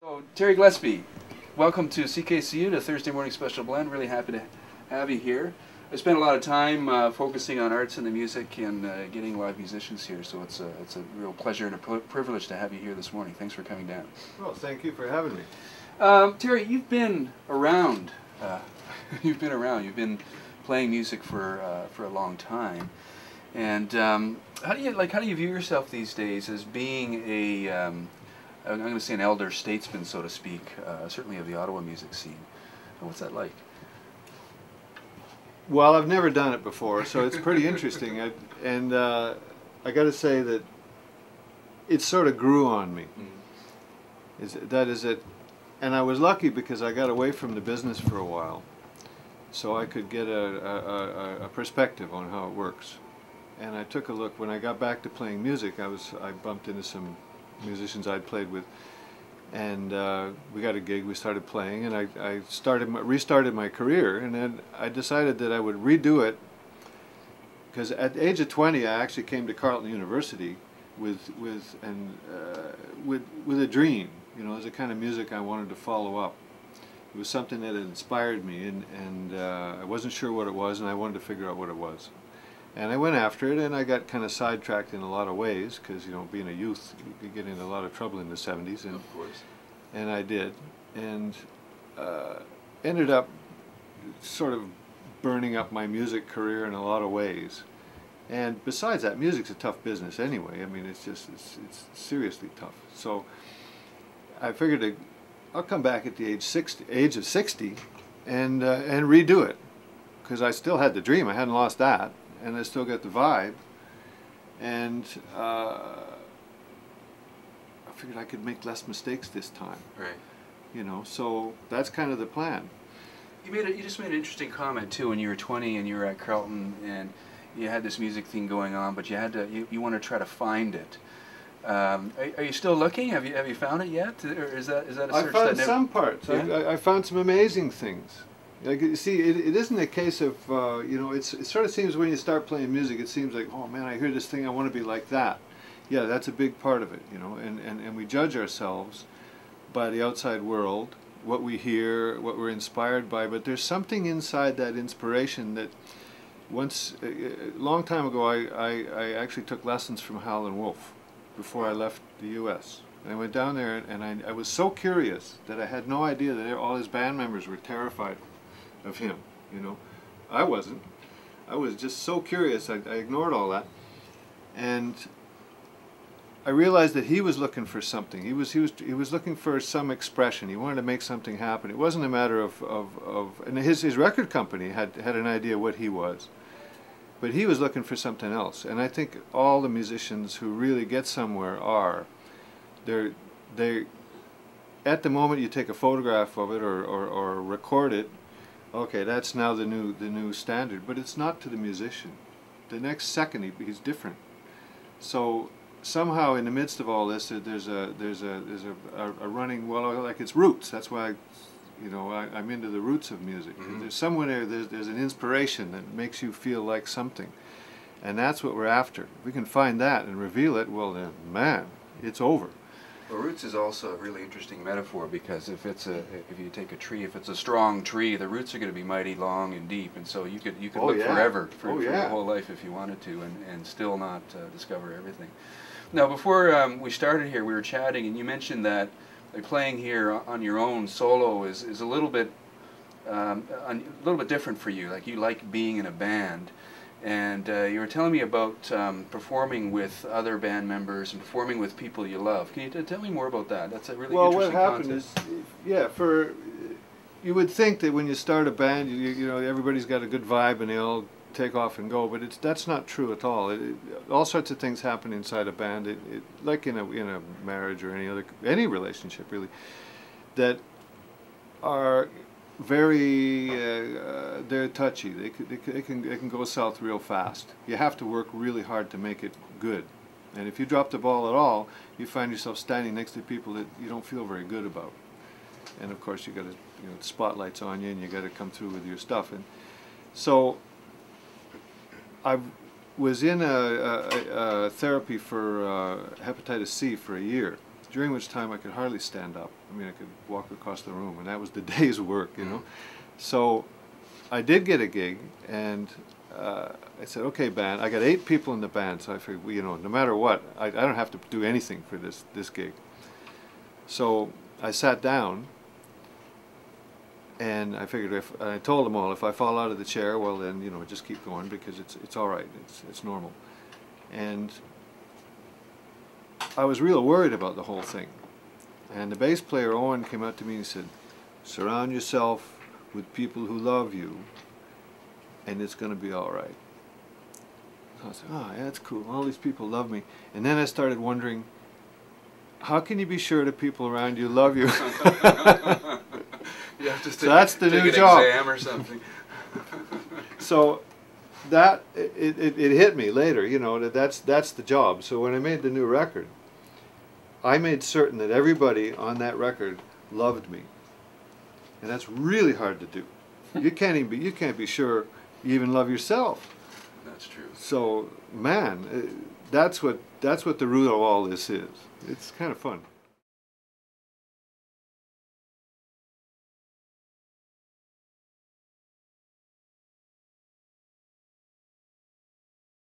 So, Terry Gillespie, welcome to CKCU, the Thursday Morning Special Blend. Really happy to have you here. I spent a lot of time focusing on arts and the music and getting live musicians here, so it's a real pleasure and a privilege to have you here this morning. Thanks for coming down. Well, thank you for having me. Terry, you've been around. You've been playing music for a long time. And how do you view yourself these days as being a I'm going to say an elder statesman, so to speak, certainly of the Ottawa music scene? What's that like? Well, I've never done it before, so it's pretty interesting. I got to say that it sort of grew on me. That is it. And I was lucky because I got away from the business for a while, so I could get a perspective on how it works. And I took a look. When I got back to playing music, I bumped into some musicians I'd played with, and we got a gig. We started playing, and I restarted my career, and then I decided that I would redo it, because at the age of 20 I actually came to Carleton University with a dream. You know, it was the kind of music I wanted to follow up. It was something that had inspired me, and I wasn't sure what it was, and I wanted to figure out what it was. And I went after it, and I got kind of sidetracked in a lot of ways, because, you know, being a youth, you could get into a lot of trouble in the 70s. And, of course. And I did. And ended up sort of burning up my music career in a lot of ways. And besides that, music's a tough business anyway. I mean, it's seriously tough. So I figured I'll come back at the age of 60 and redo it, because I still had the dream. I hadn't lost that. And I still got the vibe, and I figured I could make less mistakes this time. Right. You know, so that's kind of the plan. You just made an interesting comment too when you were 20 and you were at Carleton and you had this music thing going on, but you want to try to find it. Are you still looking? Have you found it yet, or is that a search? I found some parts. Yeah? I found some amazing things. Like, you see, it isn't a case of, you know, it sort of seems when you start playing music, it seems like, oh man, I hear this thing, I want to be like that. Yeah, that's a big part of it, you know, and we judge ourselves by the outside world, what we hear, what we're inspired by, but there's something inside that inspiration that once, a long time ago, I actually took lessons from Howlin' Wolf before I left the U.S. And I went down there, and I was so curious that I had no idea that all his band members were terrified of him, you know. I wasn't. I was just so curious, I ignored all that. And I realized that he was looking for something. He was looking for some expression. He wanted to make something happen. It wasn't a matter of and his record company had an idea what he was. But he was looking for something else. And I think all the musicians who really get somewhere are, they at the moment you take a photograph of it or record it, okay, that's now the new standard, but it's not to the musician. The next second he's different. So somehow in the midst of all this, there's a running, well, like it's roots. That's why I'm into the roots of music. Mm-hmm. There's somewhere there's an inspiration that makes you feel like something, and that's what we're after. If we can find that and reveal it, well then, man, it's over. Well, roots is also a really interesting metaphor, because if you take a tree, if it's a strong tree, the roots are going to be mighty long and deep, and so you could look forever for your whole life if you wanted to, and still not discover everything. Now, before we started here, we were chatting, and you mentioned that playing here on your own solo is a little bit different for you. Like, you like being in a band. And you were telling me about performing with other band members and performing with people you love. Can you tell me more about that? That's a really interesting concept. Well, what happened is, you would think that when you start a band, you know, everybody's got a good vibe and they all take off and go, but that's not true at all. All sorts of things happen inside a band, like in a marriage or any relationship really, that are very they're touchy. They can go south real fast. You have to work really hard to make it good, and if you drop the ball at all, you find yourself standing next to people that you don't feel very good about. And of course you got to, you know, the spotlight's on you, and you got to come through with your stuff. And so I was in a therapy for hepatitis C for a year, during which time I could hardly stand up. I mean, I could walk across the room, and that was the day's work, you know. So I did get a gig, and I said, okay, band, I got 8 people in the band, so I figured, well, you know, no matter what, I don't have to do anything for this gig. So I sat down, and I figured I told them all, if I fall out of the chair, well then, you know, just keep going, because it's all right, it's normal. And I was real worried about the whole thing. And the bass player, Owen, came up to me and said, surround yourself with people who love you, and it's going to be all right. So I said, oh, yeah, that's cool. All these people love me. And then I started wondering, how can you be sure that people around you love you? You have to so that's the new job. Exam or something. So that it hit me later, you know, that's the job. So when I made the new record, I made certain that everybody on that record loved me, and that's really hard to do. You can't be sure you even love yourself. That's true. So man, that's what the root of all this is. It's kind of fun.